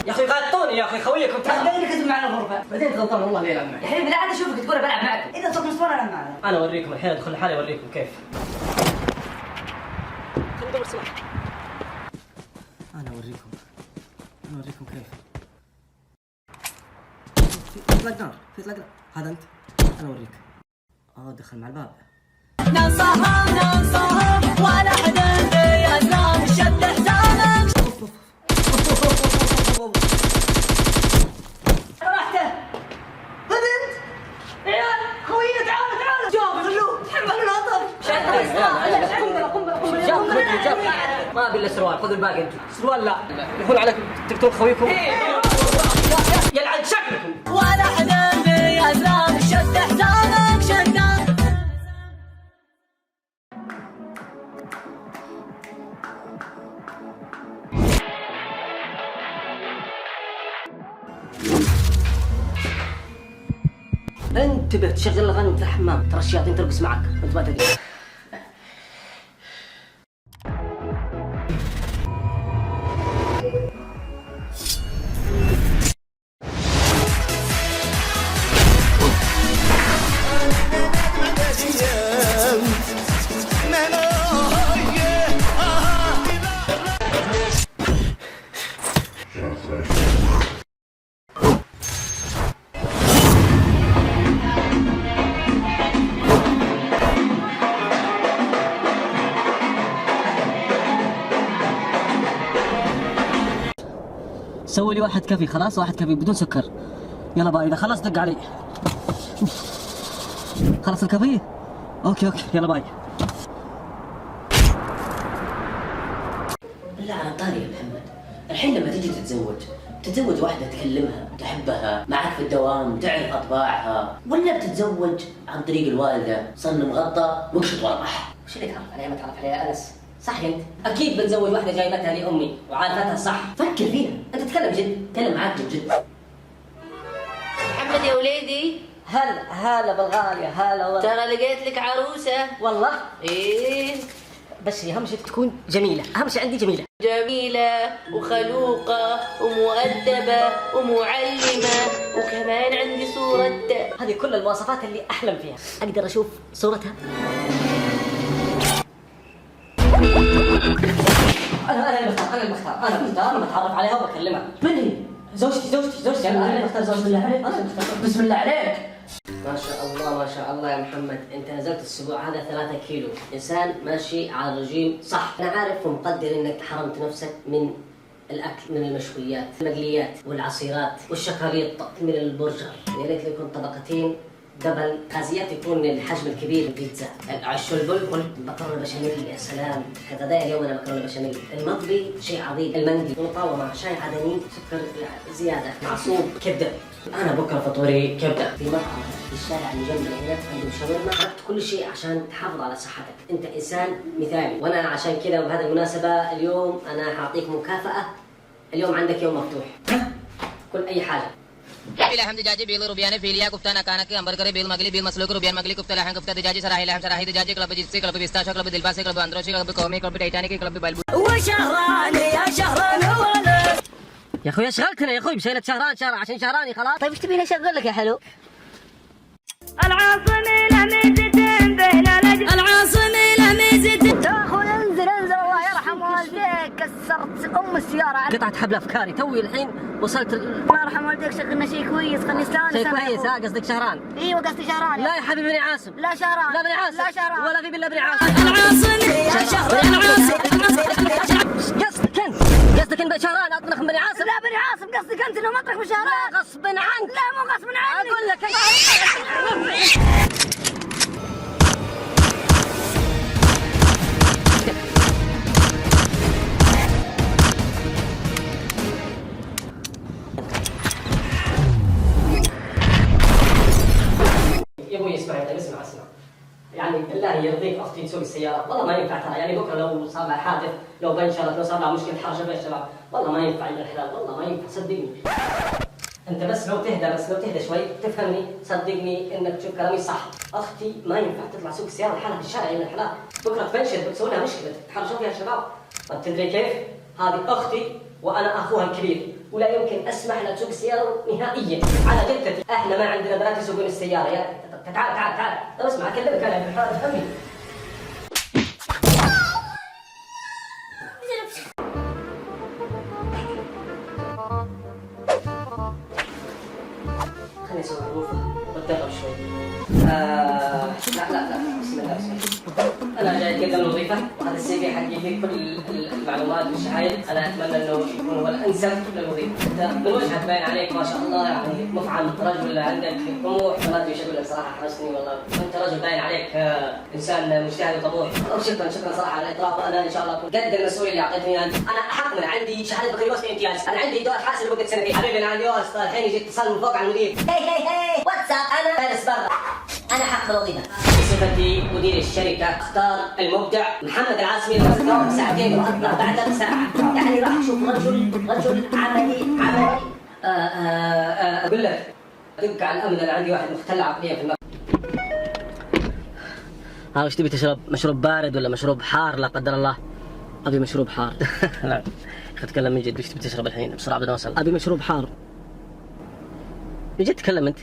يا اخي غطوني يا اخي خويكم تعال انك تدخل معنا الغرفه بعدين تغلطون والله لا يلعب معي. الحين بالعاده اشوفك تقول بلعب معكم، اذا صرت مستوى العب معنا. انا اوريكم الحين، ادخل لحالي اوريكم كيف. خليني ادور سلاح. انا اوريكم كيف. في اطلاق نار، في اطلاق نار. هذا انت؟ انا اوريك. دخل مع الباب. ننصهم ولا حدا بيهزم شد حزامك. راحته بنت عيال خوينا تعالوا جاوب خلوه تحملوا الهطل. جاب ما ابي الا سروال، خذوا الباقي انتم. سروال لا يهون عليكم تقتلون خويكم. يلعن شكلكم. ولا حدا بيهزم شد حزامك شدام. انتبه تشغل الاغاني في الحمام، ترى الشياطين ترقص معك وانت ما تدري. سوي لي واحد كافي، خلاص واحد كافي بدون سكر. يلا باي، اذا خلص دق علي. خلص الكافي؟ اوكي يلا باي. بالله على طاري يا محمد، الحين لما تجي تتزوج واحدة تكلمها تحبها معك في الدوام تعرف اطباعها، ولا بتتزوج عن طريق الوالدة صن مغطى وقشط ورمح؟ وش اللي تعرف عليها ما تعرف عليها يا انس؟ صح انت؟ اكيد بتزوج واحدة جايبتها لامي وعارفتها صح، فكر فيها، انت تتكلم جد، تكلم معاك جد. محمد يا وليدي، هلا بالغالية، هلا والله. ترى لقيت لك عروسة. والله؟ ايه بس اهم شيء تكون جميلة، اهم شيء عندي جميلة. جميلة وخلوقة ومؤدبة ومعلمة، وكمان عندي صورة. هذه كل المواصفات اللي احلم فيها. اقدر اشوف صورتها؟ انا المختار، انا بتعرف عليها وبكلمها. من هي؟ زوجتي. انا بختار زوج. بالله عليك بسم الله عليك. ما شاء الله يا محمد، انت نزلت الاسبوع هذا 3 كيلو، انسان ماشي على الرجيم صح. انا عارف ومقدر انك حرمت نفسك من الاكل، من المشويات، المقليات والعصيرات والشكاليط من البرجر. يا ريت يكون طبقتين قبل غازيات، يكون الحجم الكبير البيتزا، العش والبلبل، المكرونه البشاميل. يا سلام، كغداء اليوم انا مكرونه بشاميل. المطبي شيء عظيم، المندي مطاومه، شاي عدني، سكر زياده، معصوب، كبده. انا بكره فطوري كبده في مطعم في الشارع اللي جنبنا هنا عندهم شاورما. عرفت كل شيء عشان تحافظ على صحتك، انت انسان مثالي. وانا عشان كذا وبهذه المناسبه اليوم انا حاعطيك مكافاه. اليوم عندك يوم مفتوح، كل اي حاجه. لحم دجاجي بيل روبيانه فيليا كفتة نكانك अंबर करे बेल मगली बेल मसलू को रुबियान मगली कुफ्ता लहंग कुफ्ता दजाजी सराही लहम सराही दजाजी क्लब जिससे क्लब पिस्ताशो क्लब दिलबासे क्लब अंद्रोशी क्लब कौमी क्लब टाइटैनिक क्लब बलबू وشهران يا شهران ولد. يا اخوي اشغلتنا يا اخوي، بشيلة شهران عشان شهراني خلاص. طيب ايش تبيني اشغل لك يا حلو؟ العاصم له ميزتين بين الأجل، العاصم له ميزتين. يا اخوي انزل الله يرحم والديك، كسرت السياره. قطعت حبل افكاري توي الحين وصلت. الله يرحم والديك، شغلنا شيء كويس خلني استانس. شيء كويس؟ قصدك شهران؟ ايوه قصدي شهران. لا يا حبيبي بني عاصم. لا شهران. لا بني عاصم. لا شهران. ولا في بلا بني عاصم. العاصم يا شهران، العاصم. قصدك انت شهران اطنخ من بني عاصم؟ لا بني عاصم قصدك انت انه مطرح من شهران. لا غصب عنك. لا مو غصب عني. اقول لك يا ابوي اسمع يعني بالله يرضيك اختي تسوق السياره، والله ما ينفع ترى. يعني بكره لو صار لها حادث، لو بنشرت، لو صار لها مشكله حرجه بين الشباب، والله ما ينفع يا الحلال، والله ما ينفع صدقني. انت بس لو تهدى شوي تفهمني، صدقني انك تشوف كلامي صح. اختي ما ينفع تطلع سوق السياره لحالها في الشارع يا الحلال، بكره تبنشر بتسوي لها مشكله تحرجوا فيها الشباب. طيب تدري كيف؟ هذه اختي وانا اخوها الكبير، ولا يمكن اسمح لها تسوق السياره نهائيا على جدتي. احنا ما عندنا بنات يسوقون السياره. يا تعال تعال تعال، طب اسمع اكلمك انا في الحاره، فهمني. خليني اسوي غرفه واتدرب شوي. لا بسم الله بسم الله. انا جاي اتقدم الوظيفه، وهذا السي في حقي فيه كل المعلومات والشهايد. انا اتمنى انه يكون هو الانسب للوظيفه. انت من وجهك باين عليك ما شاء الله، يعني مفعم، رجل عندك طموح. ما ادري ايش اقول لك صراحه، حرجتني والله. انت رجل باين عليك انسان مجتهد وطموح. شكرا صراحه على الاعتراف. انا ان شاء الله اكون قد المسؤوليه اللي اعطيتني اياها. انا احق من عندي شهاده بكالوريوس في امتياز، انا عندي دور حاسب لمده سنتين. حبيبي انا اليوس الحين يجي اتصال من فوق على المدير. هي واتساب، انا فارس برا، انا حق بالوظيفه. بصفتي مدير الشركه اختار المبدع محمد العاصمي. دور ساعتين واطلع بعدها بساعه، يعني راح اشوف رجل عملي. اقول لك دق على الامن، انا عندي واحد مختل عقليا في المكتب. وش تبي تشرب؟ مشروب بارد ولا مشروب حار؟ لا قدر الله ابي مشروب حار. لا اتكلم من جد، وش تبي تشرب الحين بسرعه بدنا نوصل؟ ابي مشروب حار من جد. تكلم انت.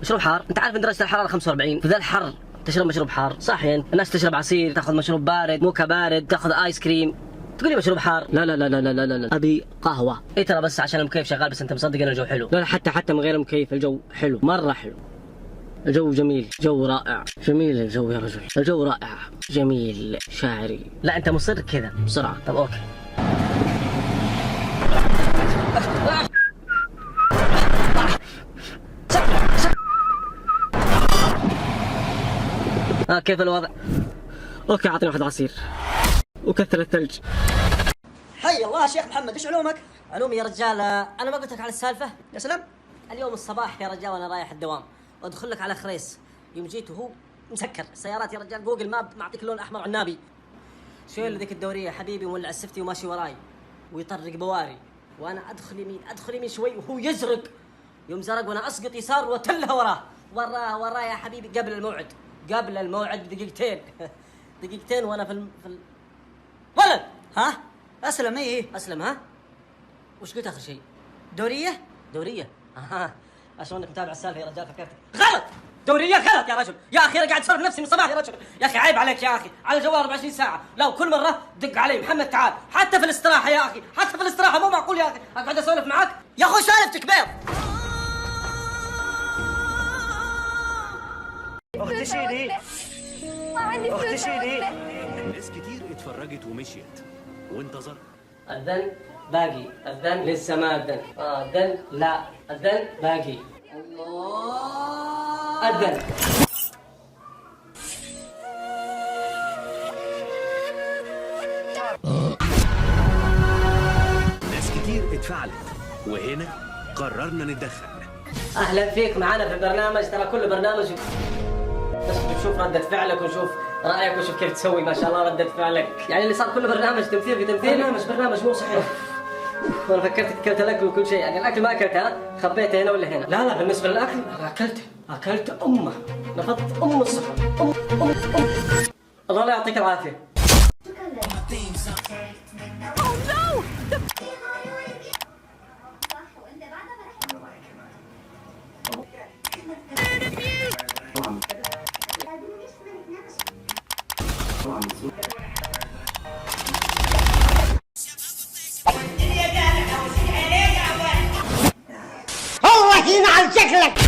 مشروب حار؟ انت عارف ان درجه الحراره 45، في ذا الحر تشرب مشروب حار؟ صح يعني الناس تشرب عصير، تاخذ مشروب بارد، موكا بارد، تاخذ ايس كريم، تقول لي مشروب حار؟ لا لا لا لا لا لا لا، ابي قهوه. اي ترى بس عشان المكيف شغال، بس انت مصدق ان الجو حلو؟ لا لا، حتى من غير المكيف الجو حلو، مره حلو. الجو جميل، جو رائع، جميل الجو يا رجل، الجو رائع جميل شاعري. لا انت مصر كذا بسرعه. طب اوكي. كيف الوضع؟ اوكي اعطيني واحد عصير وكثر الثلج. حي الله شيخ محمد، ايش علومك؟ علومي يا رجال، انا ما قلت لك على السالفه؟ يا سلام. اليوم الصباح يا رجال وانا رايح الدوام، وادخل لك على خريس، يوم جيت وهو مسكر السيارات يا رجال، جوجل ماب معطيك اللون الاحمر عنابي. شوي ذيك الدوريه حبيبي مولع السفتي وماشي وراي ويطرق بواري، وانا ادخل يمين شوي وهو يزرق، يوم زرق وانا اسقط يسار وتلها وراه يا حبيبي قبل الموعد بدقيقتين وانا في ولد. ها؟ اسلم. ايه اسلم. ها وش قلت اخر شيء؟ دوريه. اشوف انك متابع السالفه يا رجال. فكرت غلط، دوريه غلط يا رجل. يا اخي انا قاعد اسولف نفسي من الصباح يا رجل. يا اخي عيب عليك يا اخي، على الجوال 24 ساعه. لو كل مره دق علي محمد تعال، حتى في الاستراحه يا اخي، حتى في الاستراحه مو معقول يا اخي اقعد اسولف معك. يا اخوي سالفتك بيض. اختي شيلي، اختي شيلي. ناس كتير اتفرجت ومشيت وانتظرت. اذن باقي، اذن لسه ما اذن، اذن لا، اذن باقي، الله اذن. ناس كتير اتفعلت وهنا قررنا نتدخل. اهلا فيك معنا في البرنامج، ترى كل برنامج بس بنشوف ردة فعلك ونشوف رايك ونشوف كيف تسوي. ما شاء الله ردة فعلك، يعني اللي صار كله برنامج تمثيل في تمثيل. برنامج مو صحيح. وانا فكرت اكلت الاكل وكل شيء، يعني الاكل ما اكلته، خبيته هنا ولا هنا؟ لا بالنسبه للاكل انا اكلت امه، نفضت الصحن. الله لا يعطيك العافيه. الله ينعل شكلك.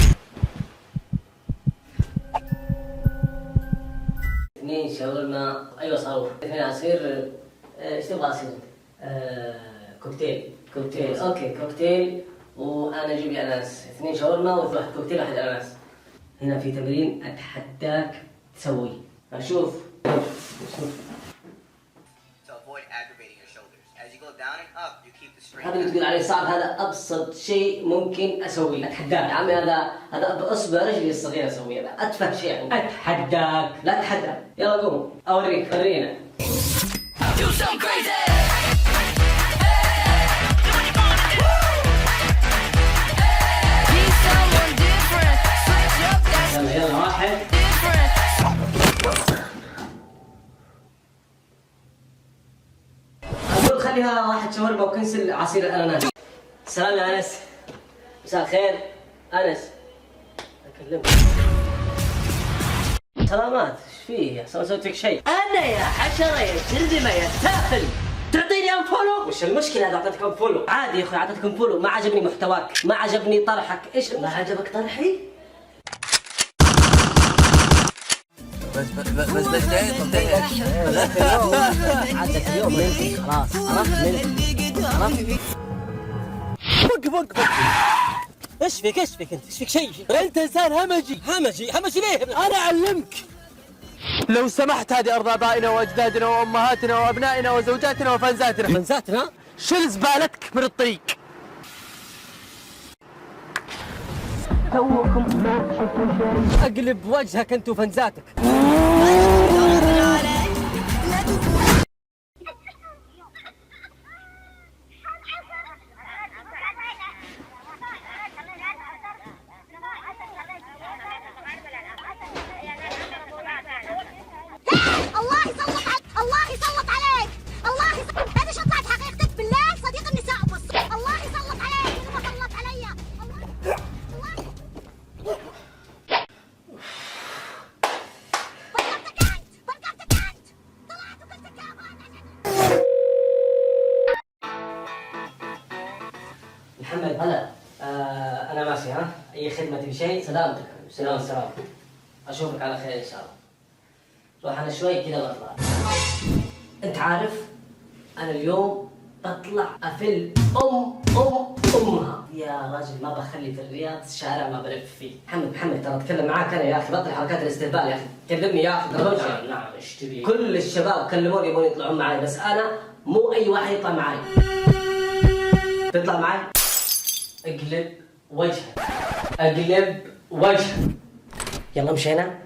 2 شاورما. ايوه صاروخ. 2 عصير. ايش تبغى عصير؟ كوكتيل. اوكي كوكتيل، وانا اجيب لي اناناس. 2 شاورما وواحد كوكتيل واحد اناناس. هنا في تمرين اتحداك تسوي. اشوف. هذا اللي تقول عليه صعب، هذا ابسط شيء ممكن اسويه. اتحداك يا عمي، هذا باصبع رجلي الصغيره اسويه، هذا اتفه شيء يعني. اتحداك، لا اتحدى. يلا قوم ورينا. يلا واحد. اقول خليها واحد شاورما وكنسل عصير الاناناس. سلام يا انس. مساء الخير انس. اكلمك. سلامات، ايش فيه؟ ما سويت لك شيء. انا يا حشره يا سلمه يا سافل، تعطيني انفولو؟ وش المشكلة إذا أعطيتك فولو؟ عادي يا أخوي أعطيتكم فولو، ما عجبني محتواك، ما عجبني طرحك، إيش ما عجبك طرحي؟ بس عادك اليوم منتهي خلاص، عرفت منتهي، عرفت؟ وقف ايش فيك انت؟ ايش فيك شيء؟ انت انسان همجي ليه؟ انا اعلمك. لو سمحت، هذه أرض آبائنا وأجدادنا وأمهاتنا وأبنائنا وزوجاتنا وفنزاتنا. فنزاتنا؟ شل زبالتك من الطريق. توكم ما تشوفوا شيء. اقلب وجهك انت وفنزاتك. الله يسلط عليك. هذا شو طلعت حقيقتك بالله صديق النساء بص. الله يسلط عليك. ما سلط علي. فكرتك انت طلعت وقلت محمد هلا. أنا ماشي ها؟ أي خدمة تبي شيء؟ سلامتك. سلام. أشوفك على خير إن شاء الله. روح أنا شوي كذا بطلع. أنت عارف أنا اليوم بطلع أفل أمها. يا راجل ما بخلي في الرياض شارع ما بلف فيه. محمد ترى أتكلم معاك أنا يا أخي، بطل حركات الاستهبال يا أخي، كلمني يا أخي. نعم إيش تبي؟ كل الشباب كلموني يبغون يطلعون معي، بس أنا مو أي واحد يطلع معي. تطلع معي؟ اقلب وجهك. يلا مشينا.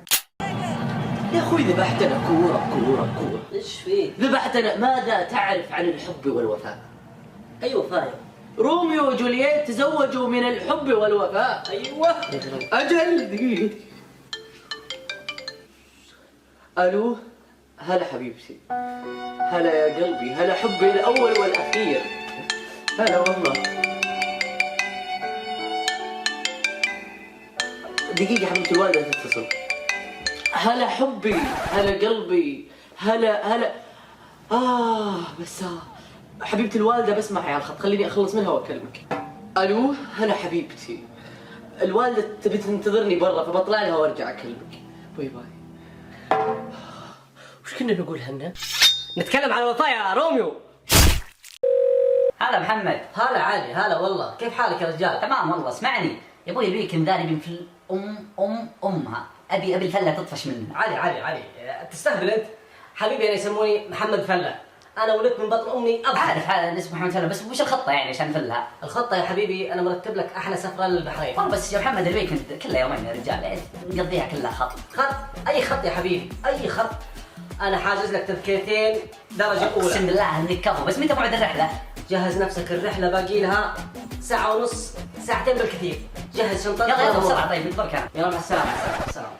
يا اخوي ذبحتنا كورة. ايش فيه؟ ذبحتنا. ماذا تعرف عن الحب والوفاء؟ ايوه فاهم. روميو وجولييت تزوجوا من الحب والوفاء. ايوه. اجل دقيقة. الو، هلا حبيبتي، هلا يا قلبي، هلا حبي الاول والاخير، هلا والله. دقيقة حبيبتي الوالدة تتصل. هلا حبي، هلا قلبي، هلا بس حبيبتي الوالدة بس معي على الخط، خليني أخلص منها وأكلمك. ألو، هلا حبيبتي، الوالدة تبي تنتظرني برا فبطلع لها وأرجع أكلمك. باي باي. وش كنا نقول هنا؟ نتكلم عن الوفاء يا روميو. هلا محمد. هلا علي. هلا والله، كيف حالك يا رجال؟ تمام والله. اسمعني يا ابوي، ابيك مداري بنت امها، ابي الفله تطفش منها. علي تستهبل انت. حبيبي انا يسموني محمد فله، انا ولدت من بطن امي اضحك. عارف هذا اسمه محمد فله، بس وش الخطه يعني عشان نفلها؟ الخطه يا حبيبي انا مرتب لك احلى سفره للبحرين. بس يا محمد الويكند كله يومين يا رجال، نقضيها كلها خط. اي خط يا حبيبي، اي خط. انا حاجز لك تذكرتين درجه اولى. اقسم بالله انك كفو. بس متى موعد الرحله؟ جهز نفسك، الرحله باقي لها ساعه ونص، ساعتين بالكثير. جهز شنطتك. يلا بسرعه. طيب نتبرك انا. يلا مع السلامه. السلام.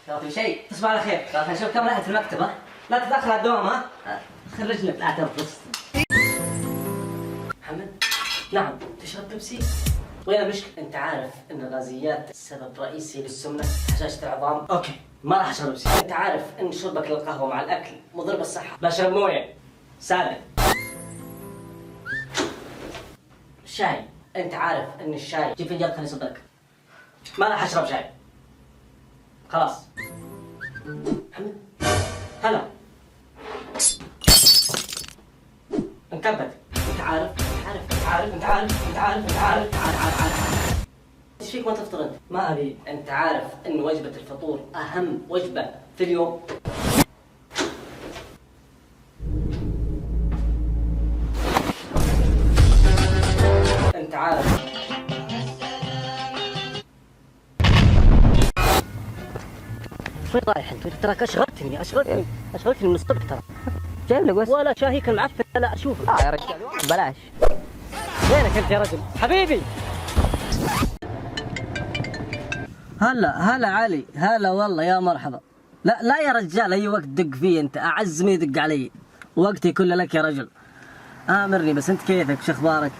تعطي شيء؟ تصبح على خير. نشوف كم راحت المكتبه. لا تتاخر على الدوام ها. خرجنا طلعت الفصل. محمد. نعم. تشرب بيبسي؟ وين المشكلة؟ انت عارف ان الغازيات سبب رئيسي للسمنة، هشاشة العظام. اوكي ما راح اشرب بيبسي. انت عارف ان شربك للقهوة مع الاكل مضر بالصحة. بشرب مويه سادة. شاي. انت عارف ان الشاي، جيب فنجان خليني اصب لك. ما راح اشرب شاي. خلاص. محمد. هلا. انكبت. انت عارف. ايش فيك ما تفطر انت؟ ما ابي. انت عارف ان وجبة الفطور اهم وجبة في اليوم. انت عارف. وين رايح انت؟ تراك اشغلتني من الصبح ترى. جايب لك بس ولا شاهيك المعفن لا اشوفه. يا رجال بلاش. وينك انت يا رجل؟ حبيبي. هلا علي. هلا والله يا مرحبا. لا يا رجال، اي وقت دق فيه انت، اعز من يدق علي. وقتي كله لك يا رجل. آمرني بس أنت كيفك؟ شو أخبارك؟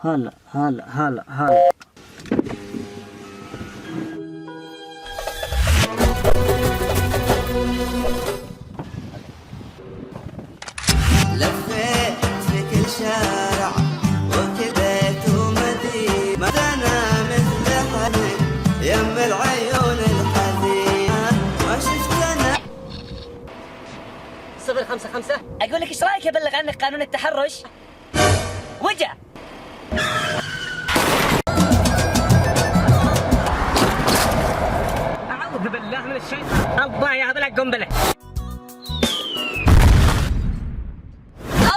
هلا لفيت في كل شارع وكل بيت ومدينة مدنا مثل حنين يم العيون الحزينة ما شفت أنا 055. اقول لك ايش رايك ابلغ عنك قانون التحرش؟ وجع. أعوذ بالله من الشيطان. الله يهبل لك قنبلة.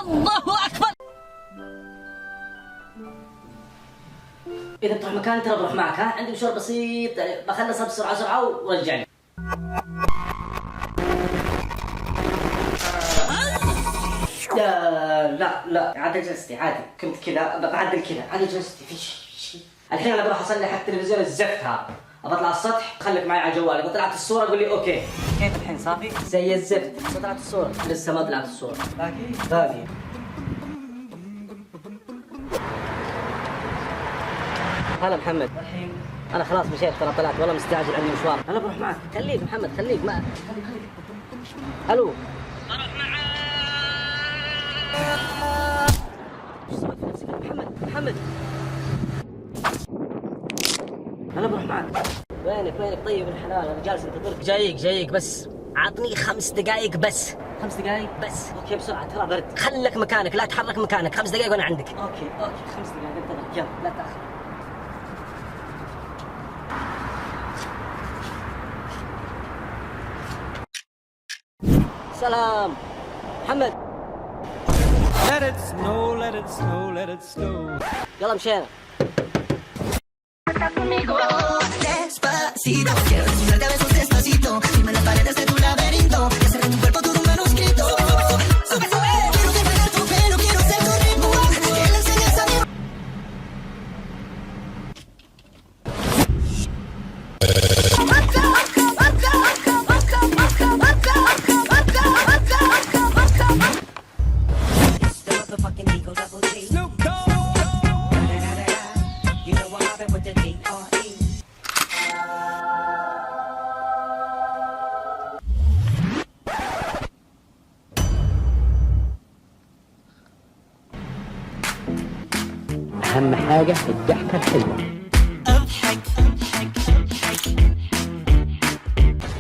الله اكبر. إذا بتروح مكان ترى بروح معك. ها عندي مشوار بسيط بخلصها بسرعة ورجع لي. لا عاد جلستي عادي. كنت كذا بعدل كذا عاد جلستي في شيء. الحين أنا بروح أصلح التلفزيون الزفت هذا. أبطلع على السطح خليك معي على جوالي. إذا طلعت الصورة قول لي أوكي. كيف الحين صافي؟ زي الزفت. طلعت الصورة؟ لسه ما طلعت الصورة. باقي. هلا محمد. الحين أنا خلاص مشيت ترى طلعت والله مستعجل عندي مشوار. أنا بروح معك. خليك محمد خليك ما. ألو. بروح معك. ايش سويت في نفسك محمد؟ أنا بروح معك. وينك طيب الحلال أنا جالس انتظرك. جايك بس عطني 5 دقائق بس. 5 دقائق بس. اوكي بسرعة ترى برد. خلك مكانك لا تحرك مكانك. 5 دقائق وانا عندك. اوكي 5 دقائق انتظرك يلا لا تاخر. سلام محمد. Let it snow, let it snow, let it snow. يلا مشينا. Despacito, quiero desnudarte a besos despacito. Dime las paredes de tu laberinto. Y hacer de mi cuerpo todo un manuscrito. Sube, quiero que bailar tu pelo, quiero ser tu ritmo. Que le enseñes a mi... Snoop Dogg. You know what happened with the D.R.E. أهم حاجة الضحكة الحلوة.